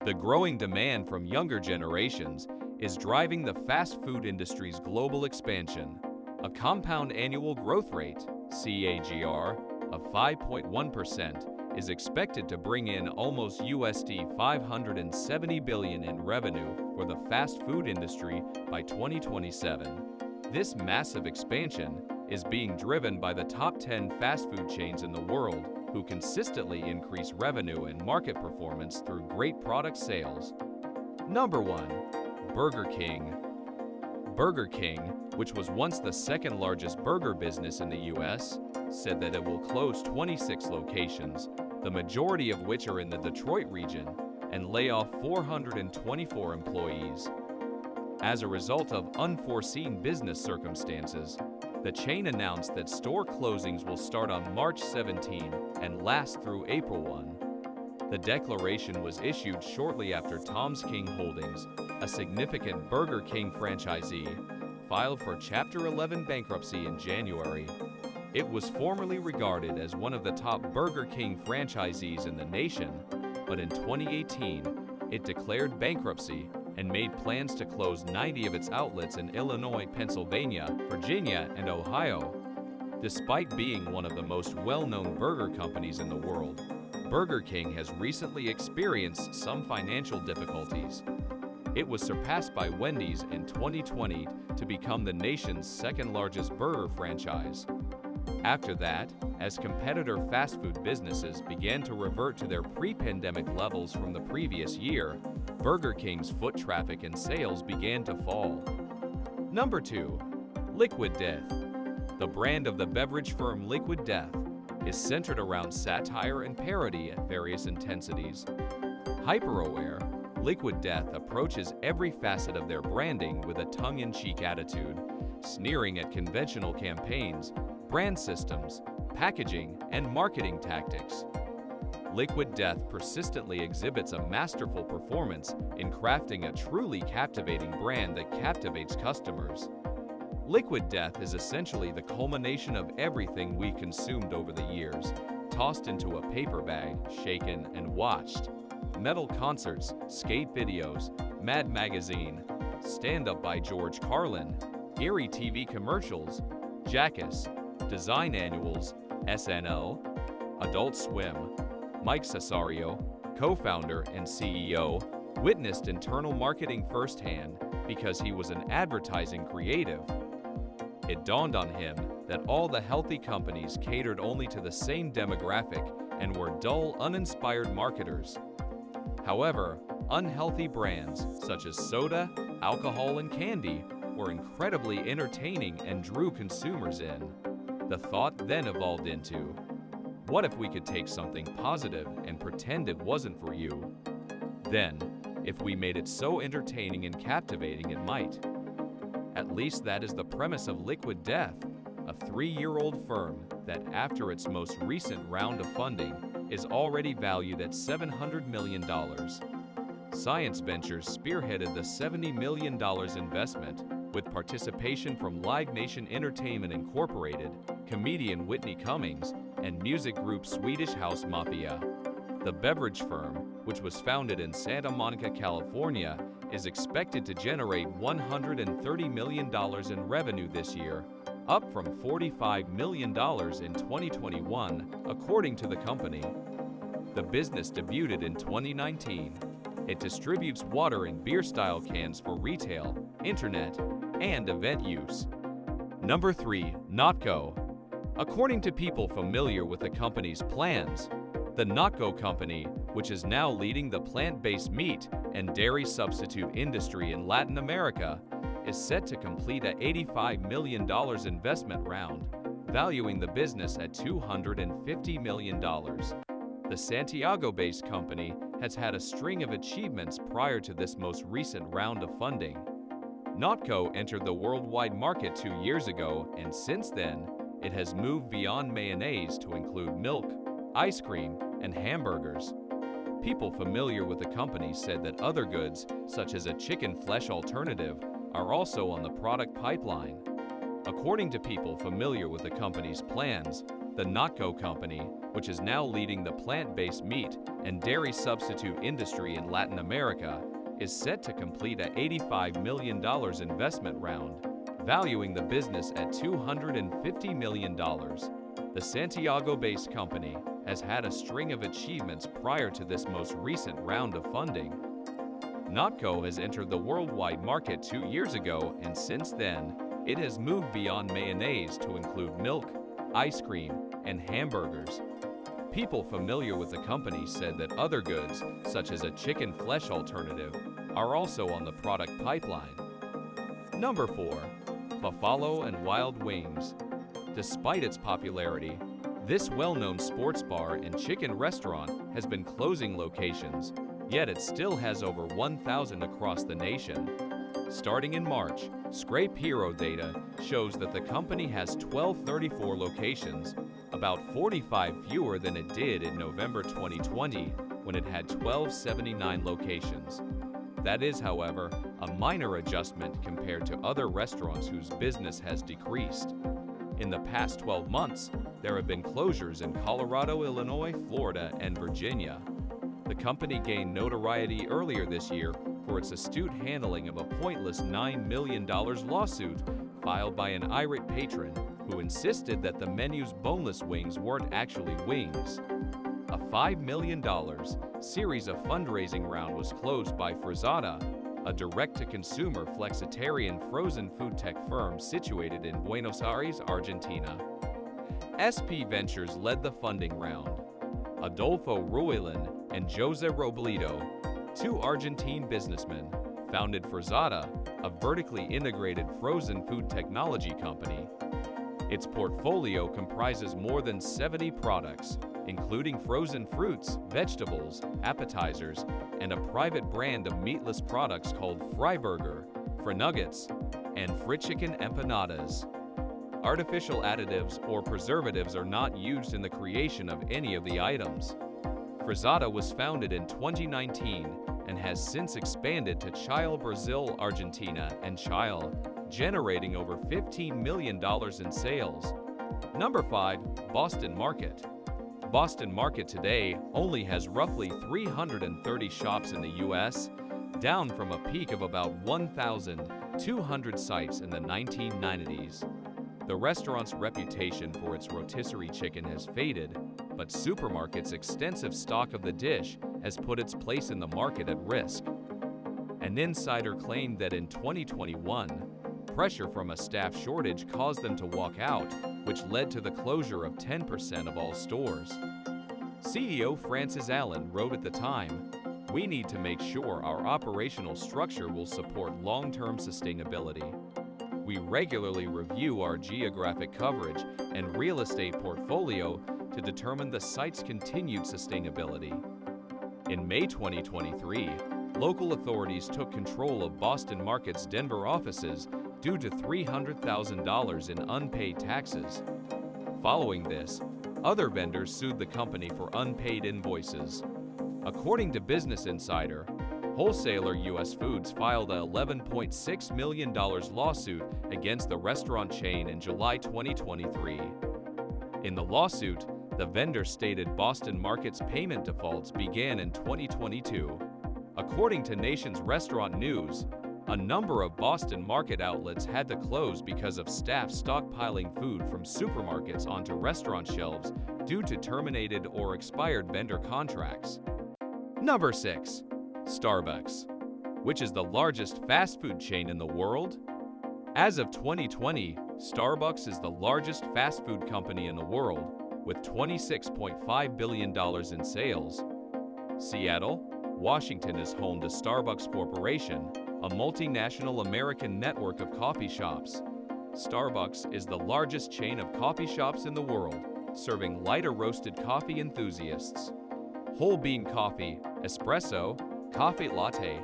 The growing demand from younger generations is driving the fast food industry's global expansion. A compound annual growth rate, CAGR, of 5.1% is expected to bring in almost USD 570 billion in revenue for the fast food industry by 2027. This massive expansion is being driven by the top 10 fast food chains in the world, who consistently increase revenue and market performance through great product sales. Number 1. Burger King. Burger King, which was once the second largest burger business in the US, said that it will close 26 locations, the majority of which are in the Detroit region, and lay off 424 employees. As a result of unforeseen business circumstances, the chain announced that store closings will start on March 17 and last through April 1. The declaration was issued shortly after Tom's King Holdings, a significant Burger King franchisee, filed for Chapter 11 bankruptcy in January. It was formerly regarded as one of the top Burger King franchisees in the nation, but in 2018, it declared bankruptcy and made plans to close 90 of its outlets in Illinois, Pennsylvania, Virginia, and Ohio. Despite being one of the most well-known burger companies in the world, Burger King has recently experienced some financial difficulties. It was surpassed by Wendy's in 2020 to become the nation's second-largest burger franchise. After that, as competitor fast food businesses began to revert to their pre-pandemic levels from the previous year, Burger King's foot traffic and sales began to fall. Number 2. Liquid Death. The brand of the beverage firm Liquid Death is centered around satire and parody at various intensities. Hyper-aware, Liquid Death approaches every facet of their branding with a tongue-in-cheek attitude, sneering at conventional campaigns, brand systems, packaging, and marketing tactics. Liquid Death persistently exhibits a masterful performance in crafting a truly captivating brand that captivates customers. Liquid Death is essentially the culmination of everything we consumed over the years, tossed into a paper bag, shaken, and watched. Metal concerts, skate videos, Mad Magazine, stand-up by George Carlin, Erie TV commercials, Jackass, design annuals, SNL, Adult Swim. Mike Cesario, co-founder and CEO, witnessed internal marketing firsthand because he was an advertising creative. It dawned on him that all the healthy companies catered only to the same demographic and were dull, uninspired marketers. However, unhealthy brands such as soda, alcohol, and candy were incredibly entertaining and drew consumers in. The thought then evolved into, what if we could take something positive and pretend it wasn't for you? Then, if we made it so entertaining and captivating it might. At least that is the premise of Liquid Death, a 3-year-old firm that after its most recent round of funding is already valued at $700 million. Science Ventures spearheaded the $70 million investment with participation from Live Nation Entertainment Incorporated, comedian Whitney Cummings, and music group Swedish House Mafia. The beverage firm, which was founded in Santa Monica, California, is expected to generate $130 million in revenue this year, up from $45 million in 2021, according to the company. The business debuted in 2019. It distributes water in beer-style cans for retail, internet, and event use. Number 3. Notco. According to people familiar with the company's plans, the Notco Company, which is now leading the plant-based meat and dairy substitute industry in Latin America, is set to complete an $85 million investment round, valuing the business at $250 million. The Santiago-based company has had a string of achievements prior to this most recent round of funding. Notco entered the worldwide market 2 years ago, and since then, it has moved beyond mayonnaise to include milk, ice cream, and hamburgers. People familiar with the company said that other goods, such as a chicken flesh alternative, are also on the product pipeline. According to people familiar with the company's plans, The Notco Company, which is now leading the plant-based meat and dairy substitute industry in Latin America, is set to complete a $85 million investment round, valuing the business at $250 million. The Santiago-based company has had a string of achievements prior to this most recent round of funding. Notco has entered the worldwide market 2 years ago, and since then, it has moved beyond mayonnaise to include milk, ice cream, and hamburgers. People familiar with the company said that other goods, such as a chicken flesh alternative, are also on the product pipeline. Number 4. Buffalo and Wild Wings. Despite its popularity, this well-known sports bar and chicken restaurant has been closing locations, yet it still has over 1,000 across the nation. Starting in March, Scrape Hero data shows that the company has 1,234 locations, about 45 fewer than it did in November 2020 when it had 1,279 locations. That is, however, a minor adjustment compared to other restaurants whose business has decreased. In the past 12 months, there have been closures in Colorado, Illinois, Florida, and Virginia. The company gained notoriety earlier this year for its astute handling of a pointless $9 million lawsuit filed by an irate patron who insisted that the menu's boneless wings weren't actually wings. A $5 million series of fundraising round was closed by Frizzata, a direct-to-consumer flexitarian frozen food tech firm situated in Buenos Aires, Argentina. SP Ventures led the funding round. Adolfo Ruilin and Jose Robledo, two Argentine businessmen, founded Frizzata, a vertically integrated frozen food technology company. Its portfolio comprises more than 70 products, including frozen fruits, vegetables, appetizers, and a private brand of meatless products called Fryburger, Frynuggets, and Frichicken Empanadas. Artificial additives or preservatives are not used in the creation of any of the items. Frizzata was founded in 2019 and has since expanded to Chile, Brazil, Argentina, and Chile, generating over $15 million in sales. Number 5. Boston Market. Boston Market today only has roughly 330 shops in the U.S., down from a peak of about 1,200 sites in the 1990s. The restaurant's reputation for its rotisserie chicken has faded, but Supermarket's extensive stock of the dish has put its place in the market at risk. An insider claimed that in 2021, pressure from a staff shortage caused them to walk out, which led to the closure of 10% of all stores. CEO Francis Allen wrote at the time, "We need to make sure our operational structure will support long-term sustainability. We regularly review our geographic coverage and real estate portfolio to determine the site's continued sustainability." In May 2023, local authorities took control of Boston Market's Denver offices due to $300,000 in unpaid taxes. Following this, other vendors sued the company for unpaid invoices. According to Business Insider, wholesaler US Foods filed a $11.6 million lawsuit against the restaurant chain in July 2023. In the lawsuit, the vendor stated Boston Market's payment defaults began in 2022. According to Nation's Restaurant News, a number of Boston Market outlets had to close because of staff stockpiling food from supermarkets onto restaurant shelves due to terminated or expired vendor contracts. Number 6. Starbucks. Which is the largest fast food chain in the world? As of 2020, Starbucks is the largest fast food company in the world, with $26.5 billion in sales. Seattle, Washington is home to Starbucks Corporation, a multinational American network of coffee shops. Starbucks is the largest chain of coffee shops in the world, serving lighter roasted coffee enthusiasts. Whole bean coffee, espresso, coffee latte,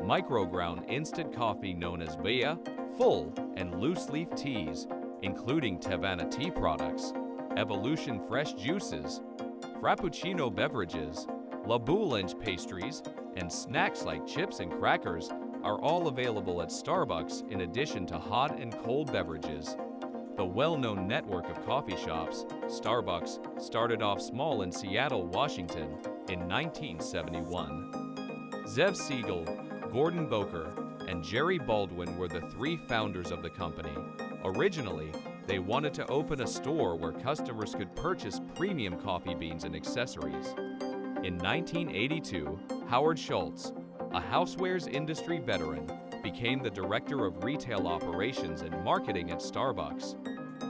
micro-ground instant coffee known as Via, full, and loose-leaf teas, including Teavana tea products, Evolution fresh juices, Frappuccino beverages, La Boulange pastries, and snacks like chips and crackers are all available at Starbucks in addition to hot and cold beverages. The well-known network of coffee shops, Starbucks, started off small in Seattle, Washington in 1971. Zev Siegel, Gordon Boker, and Jerry Baldwin were the three founders of the company. Originally, they wanted to open a store where customers could purchase premium coffee beans and accessories. In 1982, Howard Schultz, a housewares industry veteran, became the director of retail operations and marketing at Starbucks.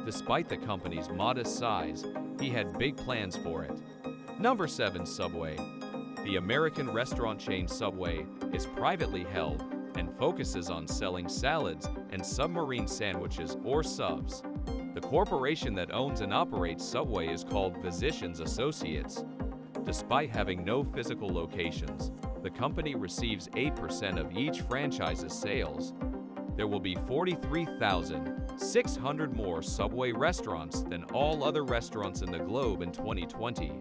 Despite the company's modest size, he had big plans for it. Number 7. Subway. The American restaurant chain Subway is privately held and focuses on selling salads and submarine sandwiches or subs. The corporation that owns and operates Subway is called Physicians Associates. Despite having no physical locations, the company receives 8% of each franchise's sales. There will be 43,600 more Subway restaurants than all other restaurants in the globe in 2020.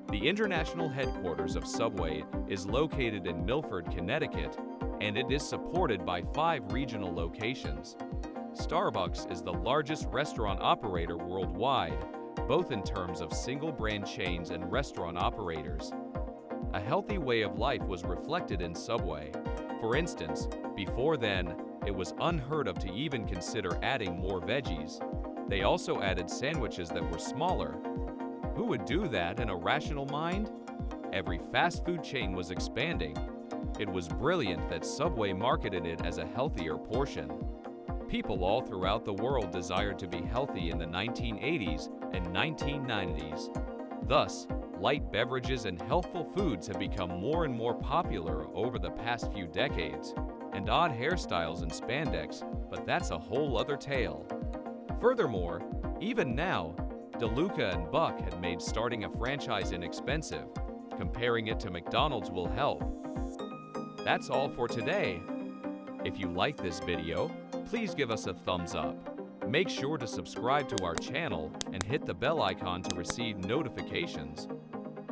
The international headquarters of Subway is located in Milford, Connecticut, and it is supported by 5 regional locations. Starbucks is the largest restaurant operator worldwide, both in terms of single-brand chains and restaurant operators. A healthy way of life was reflected in Subway. For instance, before then, it was unheard of to even consider adding more veggies. They also added sandwiches that were smaller. Who would do that in a rational mind? Every fast food chain was expanding. It was brilliant that Subway marketed it as a healthier portion. People all throughout the world desired to be healthy in the 1980s and 1990s. Thus, light beverages and healthful foods have become more and more popular over the past few decades, and odd hairstyles and spandex, but that's a whole other tale. Furthermore, even now, DeLuca and Buck had made starting a franchise inexpensive. Comparing it to McDonald's will help. That's all for today. If you like this video, please give us a thumbs up. Make sure to subscribe to our channel and hit the bell icon to receive notifications.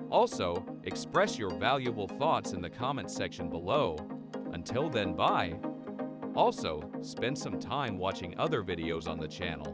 Also, express your valuable thoughts in the comment section below. Until then, bye. Also, spend some time watching other videos on the channel.